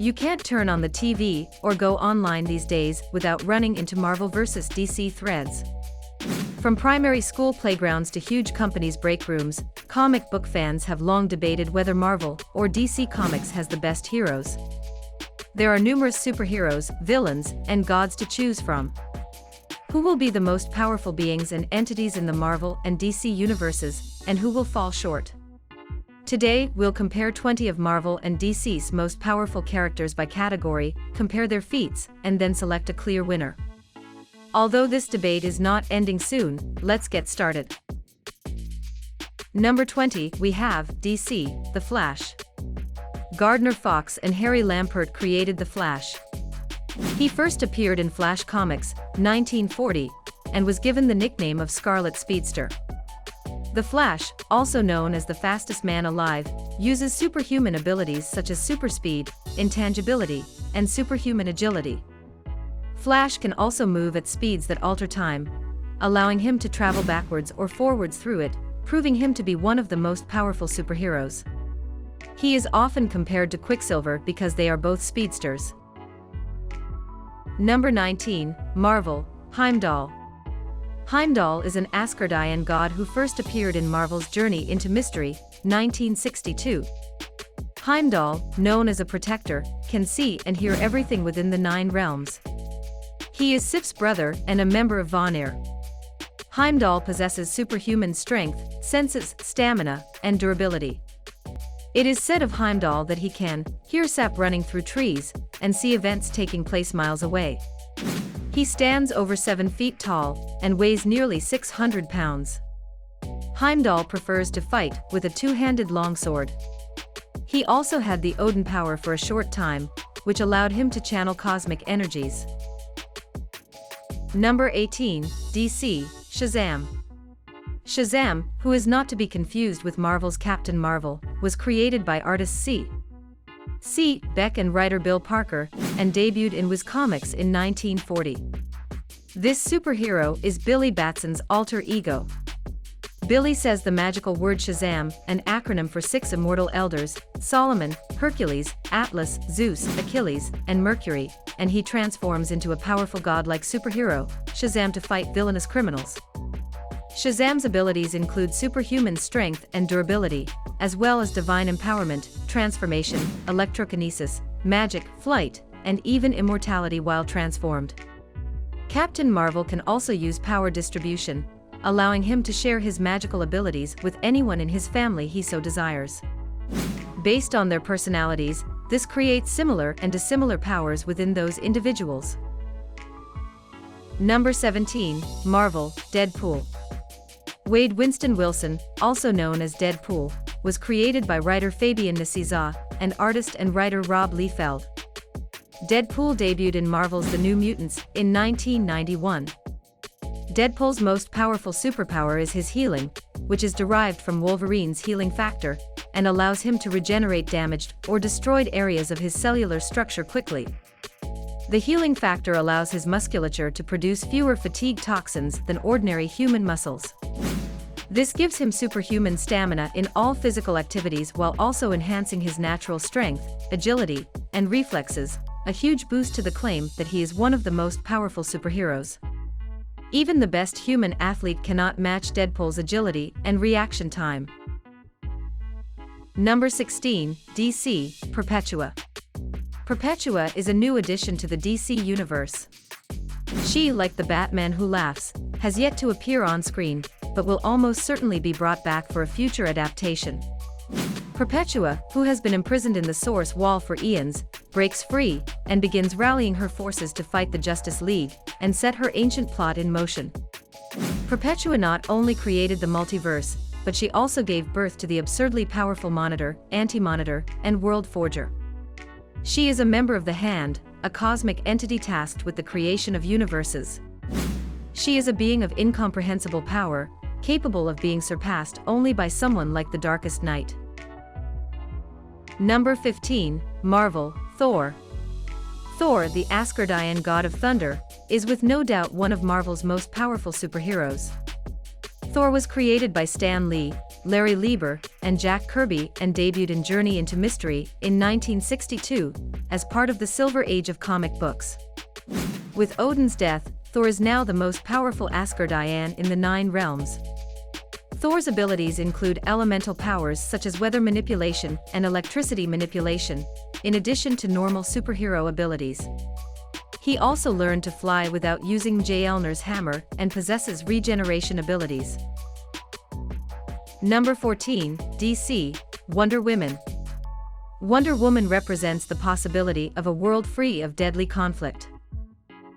You can't turn on the TV or go online these days without running into Marvel vs. DC threads. From primary school playgrounds to huge companies' break rooms, comic book fans have long debated whether Marvel or DC Comics has the best heroes. There are numerous superheroes, villains, and gods to choose from. Who will be the most powerful beings and entities in the Marvel and DC universes, and who will fall short? Today, we'll compare 20 of Marvel and DC's most powerful characters by category, compare their feats, and then select a clear winner. Although this debate is not ending soon, let's get started. Number 20, we have DC, The Flash. Gardner Fox and Harry Lampert created The Flash. He first appeared in Flash Comics, 1940, and was given the nickname of Scarlet Speedster. The Flash, also known as the fastest man alive, uses superhuman abilities such as super speed, intangibility, and superhuman agility. Flash can also move at speeds that alter time, allowing him to travel backwards or forwards through it, proving him to be one of the most powerful superheroes. He is often compared to Quicksilver because they are both speedsters. Number 19, Marvel, Heimdall. Heimdall is an Asgardian god who first appeared in Marvel's Journey into Mystery, 1962. Heimdall, known as a protector, can see and hear everything within the 9 realms. He is Sif's brother and a member of Vanir. Heimdall possesses superhuman strength, senses, stamina, and durability. It is said of Heimdall that he can hear sap running through trees and see events taking place miles away. He stands over 7 feet tall and weighs nearly 600 pounds. Heimdall prefers to fight with a two-handed longsword. He also had the Odin power for a short time, which allowed him to channel cosmic energies. Number 18, DC, Shazam. Shazam, who is not to be confused with Marvel's Captain Marvel, was created by artist C. Beck and writer Bill Parker, and debuted in Wiz Comics in 1940. This superhero is Billy Batson's alter ego. Billy says the magical word Shazam, an acronym for 6 immortal elders, Solomon, Hercules, Atlas, Zeus, Achilles, and Mercury, and he transforms into a powerful godlike superhero, Shazam, to fight villainous criminals. Shazam's abilities include superhuman strength and durability, as well as divine empowerment, transformation, electrokinesis, magic, flight, and even immortality while transformed. Captain Marvel can also use power distribution, allowing him to share his magical abilities with anyone in his family he so desires. Based on their personalities, this creates similar and dissimilar powers within those individuals. Number 17, Marvel, Deadpool. Wade Winston Wilson, also known as Deadpool, was created by writer Fabian Nicieza and artist and writer Rob Liefeld. Deadpool debuted in Marvel's The New Mutants in 1991. Deadpool's most powerful superpower is his healing, which is derived from Wolverine's healing factor, and allows him to regenerate damaged or destroyed areas of his cellular structure quickly. The healing factor allows his musculature to produce fewer fatigue toxins than ordinary human muscles. This gives him superhuman stamina in all physical activities while also enhancing his natural strength, agility, and reflexes, a huge boost to the claim that he is one of the most powerful superheroes. Even the best human athlete cannot match Deadpool's agility and reaction time. Number 16, DC, Perpetua. Perpetua is a new addition to the DC universe. She, like the Batman who laughs, has yet to appear on screen, but will almost certainly be brought back for a future adaptation. Perpetua, who has been imprisoned in the Source Wall for eons, breaks free and begins rallying her forces to fight the Justice League and set her ancient plot in motion. Perpetua not only created the multiverse, but she also gave birth to the absurdly powerful Monitor, Anti-Monitor, and World Forger. She is a member of the Hand, a cosmic entity tasked with the creation of universes. She is a being of incomprehensible power, capable of being surpassed only by someone like the Darkest Night. Number 15, Marvel, Thor. Thor, the Asgardian god of thunder, is with no doubt one of Marvel's most powerful superheroes. Thor was created by Stan Lee, Larry Lieber, and Jack Kirby, and debuted in Journey into Mystery in 1962 as part of the Silver Age of comic books. With Odin's death, Thor is now the most powerful Asgardian in the 9 realms. Thor's abilities include elemental powers such as weather manipulation and electricity manipulation, in addition to normal superhero abilities. He also learned to fly without using Mjolnir's hammer and possesses regeneration abilities. Number 14, DC, Wonder Woman. Wonder Woman represents the possibility of a world free of deadly conflict.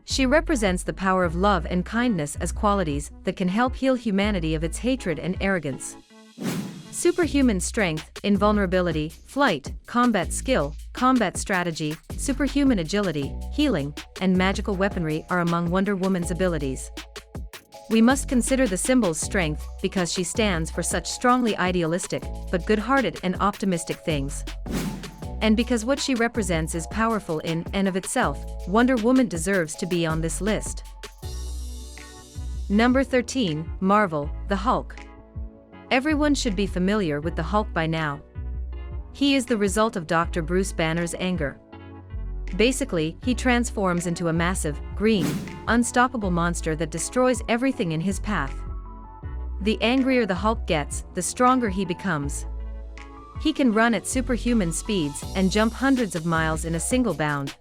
She represents the power of love and kindness as qualities that can help heal humanity of its hatred and arrogance. Superhuman strength, invulnerability, flight, combat skill, combat strategy, superhuman agility, healing, and magical weaponry are among Wonder Woman's abilities. We must consider the symbol's strength because she stands for such strongly idealistic, but good-hearted and optimistic things. And because what she represents is powerful in and of itself, Wonder Woman deserves to be on this list. Number 13, Marvel, the Hulk. Everyone should be familiar with the Hulk by now. He is the result of Dr. Bruce Banner's anger. Basically, he transforms into a massive, green, unstoppable monster that destroys everything in his path. The angrier the Hulk gets, the stronger he becomes. He can run at superhuman speeds and jump hundreds of miles in a single bound.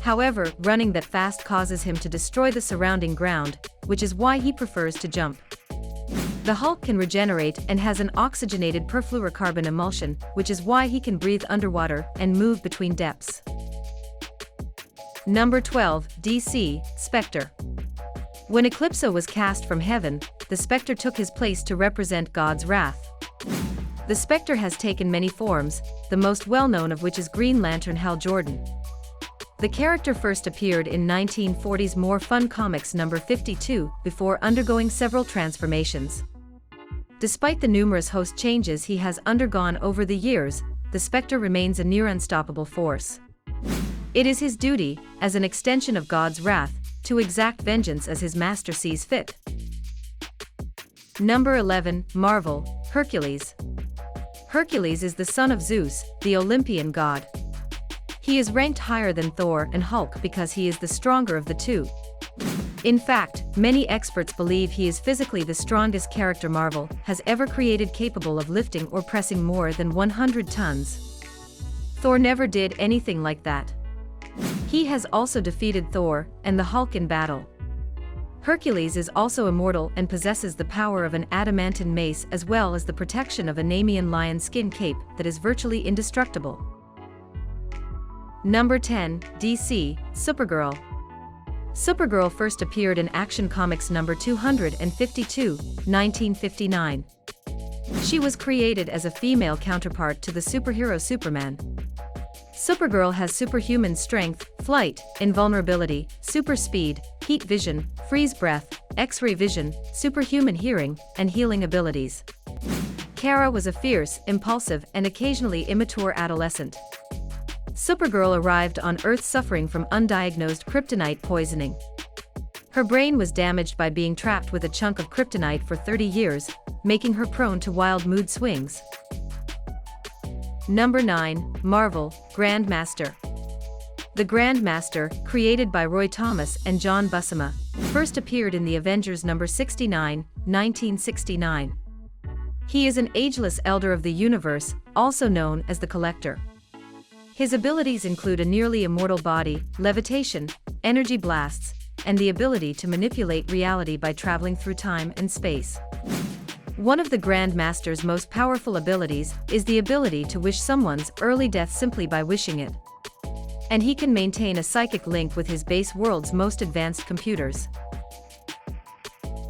However, running that fast causes him to destroy the surrounding ground, which is why he prefers to jump. The Hulk can regenerate and has an oxygenated perfluorocarbon emulsion, which is why he can breathe underwater and move between depths. Number 12, DC, Spectre. When Eclipso was cast from heaven, the Spectre took his place to represent God's wrath. The Spectre has taken many forms, the most well-known of which is Green Lantern Hal Jordan. The character first appeared in 1940's More Fun Comics number 52 before undergoing several transformations. Despite the numerous host changes he has undergone over the years, the Spectre remains a near unstoppable force. It is his duty, as an extension of God's wrath, to exact vengeance as his master sees fit. Number 11, Marvel, Hercules. Hercules is the son of Zeus, the Olympian god. He is ranked higher than Thor and Hulk because he is the stronger of the two. In fact, many experts believe he is physically the strongest character Marvel has ever created, capable of lifting or pressing more than 100 tons. Thor never did anything like that. He has also defeated Thor and the Hulk in battle. Hercules is also immortal and possesses the power of an adamantine mace as well as the protection of a Nemean lion skin cape that is virtually indestructible. Number 10, DC, Supergirl. Supergirl first appeared in Action Comics number 252, 1959. She was created as a female counterpart to the superhero Superman. Supergirl has superhuman strength, flight, invulnerability, super speed, heat vision, freeze breath, X-ray vision, superhuman hearing, and healing abilities. Kara was a fierce, impulsive, and occasionally immature adolescent. Supergirl arrived on Earth suffering from undiagnosed kryptonite poisoning. Her brain was damaged by being trapped with a chunk of kryptonite for 30 years, making her prone to wild mood swings. Number 9, Marvel, Grandmaster. The Grandmaster, created by Roy Thomas and John Buscema, first appeared in the Avengers number 69, 1969. He is an ageless elder of the universe, also known as the Collector. His abilities include a nearly immortal body, levitation, energy blasts, and the ability to manipulate reality by traveling through time and space. One of the Grandmaster's most powerful abilities is the ability to wish someone's early death simply by wishing it. And he can maintain a psychic link with his base world's most advanced computers.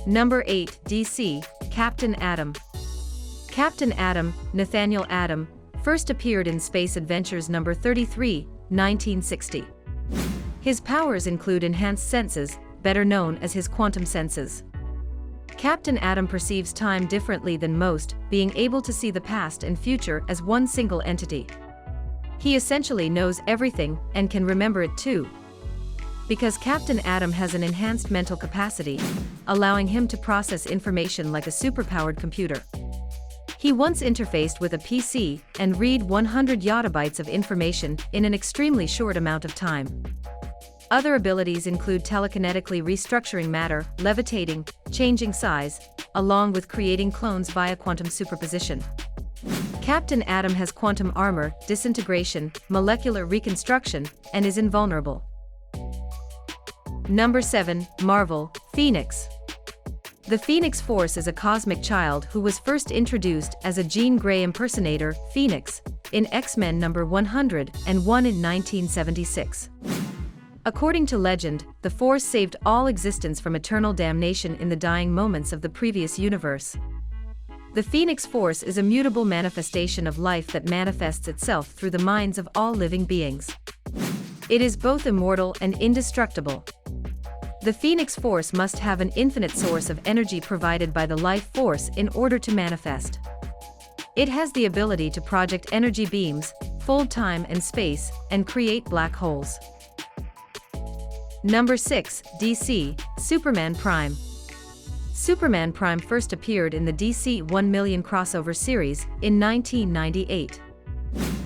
Number 8, DC, Captain Atom. Captain Atom, Nathaniel Atom, first appeared in Space Adventures number 33, 1960. His powers include enhanced senses, better known as his quantum senses. Captain Atom perceives time differently than most, being able to see the past and future as one single entity. He essentially knows everything and can remember it too. Because Captain Atom has an enhanced mental capacity, allowing him to process information like a superpowered computer. He once interfaced with a PC and read 100 yottabytes of information in an extremely short amount of time. Other abilities include telekinetically restructuring matter, levitating, changing size, along with creating clones via quantum superposition. Captain Atom has quantum armor, disintegration, molecular reconstruction, and is invulnerable. Number 7. Marvel, Phoenix. The Phoenix Force is a cosmic child who was first introduced as a Jean Grey impersonator, Phoenix, in X-Men number 101 in 1976. According to legend, the Force saved all existence from eternal damnation in the dying moments of the previous universe. The Phoenix Force is a mutable manifestation of life that manifests itself through the minds of all living beings. It is both immortal and indestructible. The Phoenix Force must have an infinite source of energy provided by the life force in order to manifest. It has the ability to project energy beams, fold time and space, and create black holes. Number 6. DC, Superman Prime. Superman Prime first appeared in the DC 1 Million crossover series in 1998.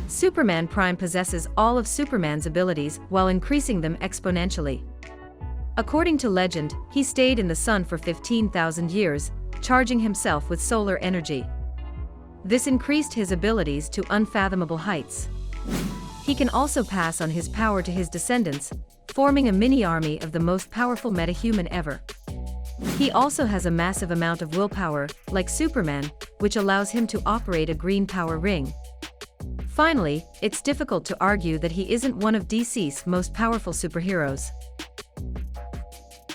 Superman Prime possesses all of Superman's abilities while increasing them exponentially. According to legend, he stayed in the sun for 15,000 years, charging himself with solar energy. This increased his abilities to unfathomable heights. He can also pass on his power to his descendants, forming a mini-army of the most powerful metahuman ever. He also has a massive amount of willpower, like Superman, which allows him to operate a green power ring. Finally, it's difficult to argue that he isn't one of DC's most powerful superheroes.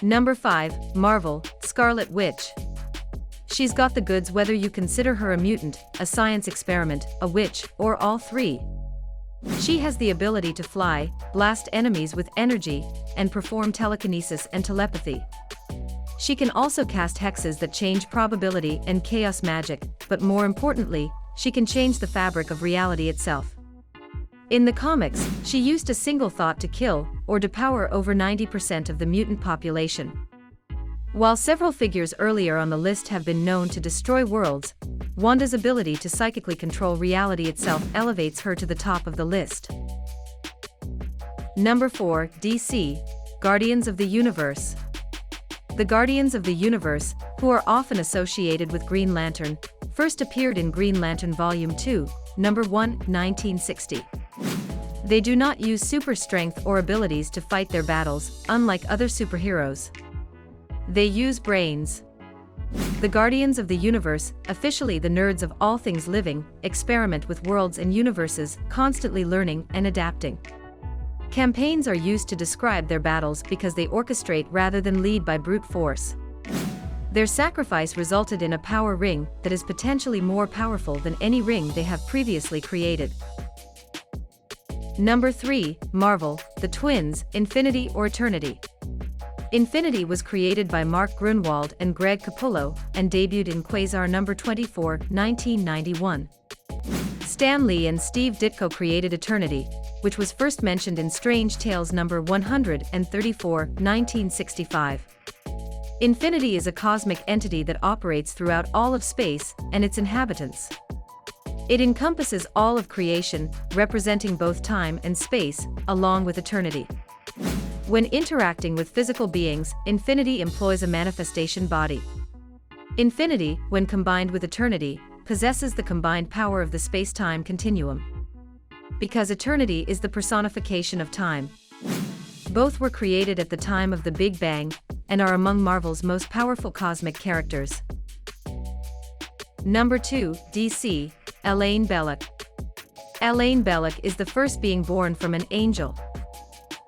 Number 5. Marvel, Scarlet Witch. She's got the goods whether you consider her a mutant, a science experiment, a witch, or all three. She has the ability to fly, blast enemies with energy, and perform telekinesis and telepathy. She can also cast hexes that change probability and chaos magic, but more importantly, she can change the fabric of reality itself. In the comics, she used a single thought to kill or depower over 90% of the mutant population. While several figures earlier on the list have been known to destroy worlds, Wanda's ability to psychically control reality itself elevates her to the top of the list. Number 4. DC, Guardians of the Universe. The Guardians of the Universe, who are often associated with Green Lantern, first appeared in Green Lantern Volume 2, Number 1, 1960. They do not use super strength or abilities to fight their battles, unlike other superheroes. They use brains. The Guardians of the Universe, officially the nerds of all things living, experiment with worlds and universes, constantly learning and adapting. Campaigns are used to describe their battles because they orchestrate rather than lead by brute force. Their sacrifice resulted in a power ring that is potentially more powerful than any ring they have previously created. Number 3. Marvel, the Twins, Infinity or Eternity. Infinity was created by Mark Grunwald and Greg Capullo, and debuted in Quasar number 24, 1991. Stan Lee and Steve Ditko created Eternity, which was first mentioned in Strange Tales number 134, 1965. Infinity is a cosmic entity that operates throughout all of space and its inhabitants. It encompasses all of creation, representing both time and space, along with eternity. When interacting with physical beings, Infinity employs a manifestation body. Infinity, when combined with Eternity, possesses the combined power of the space-time continuum. Because Eternity is the personification of time. Both were created at the time of the Big Bang, and are among Marvel's most powerful cosmic characters. Number 2, DC, Elaine Belloc. Elaine Belloc is the first being born from an angel.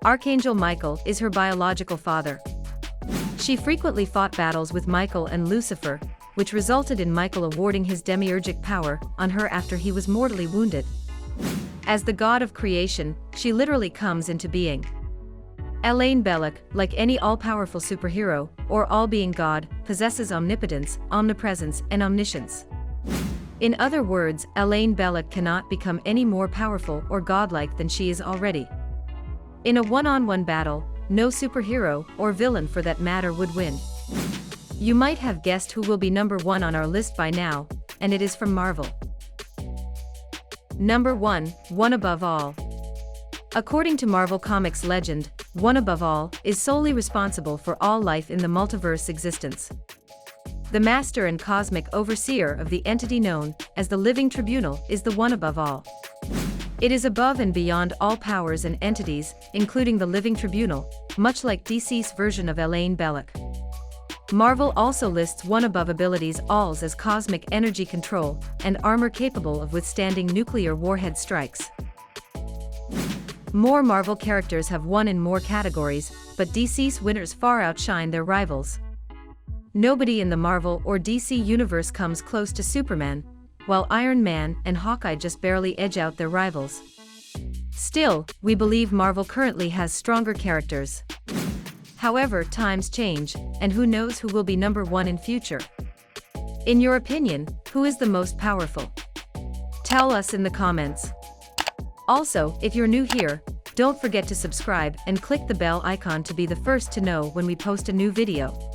Archangel Michael is her biological father. She frequently fought battles with Michael and Lucifer, which resulted in Michael awarding his demiurgic power on her after he was mortally wounded. As the god of creation, she literally comes into being. Elaine Belloc, like any all-powerful superhero, or all-being god, possesses omnipotence, omnipresence, and omniscience. In other words, Elaine Belloc cannot become any more powerful or godlike than she is already. In a one-on-one battle, no superhero, or villain for that matter, would win. You might have guessed who will be number 1 on our list by now, and it is from Marvel. Number 1, One Above All. According to Marvel Comics legend, One Above All is solely responsible for all life in the multiverse existence. The master and cosmic overseer of the entity known as the Living Tribunal is the One Above All. It is above and beyond all powers and entities, including the Living Tribunal, much like DC's version of Elaine Belloc. Marvel also lists One Above abilities ALS as cosmic energy control and armor capable of withstanding nuclear warhead strikes. More Marvel characters have won in more categories, but DC's winners far outshine their rivals. Nobody in the Marvel or DC universe comes close to Superman, while Iron Man and Hawkeye just barely edge out their rivals. Still, we believe Marvel currently has stronger characters. However, times change, and who knows who will be number 1 in future. In your opinion, who is the most powerful? Tell us in the comments. Also, if you're new here, don't forget to subscribe and click the bell icon to be the first to know when we post a new video.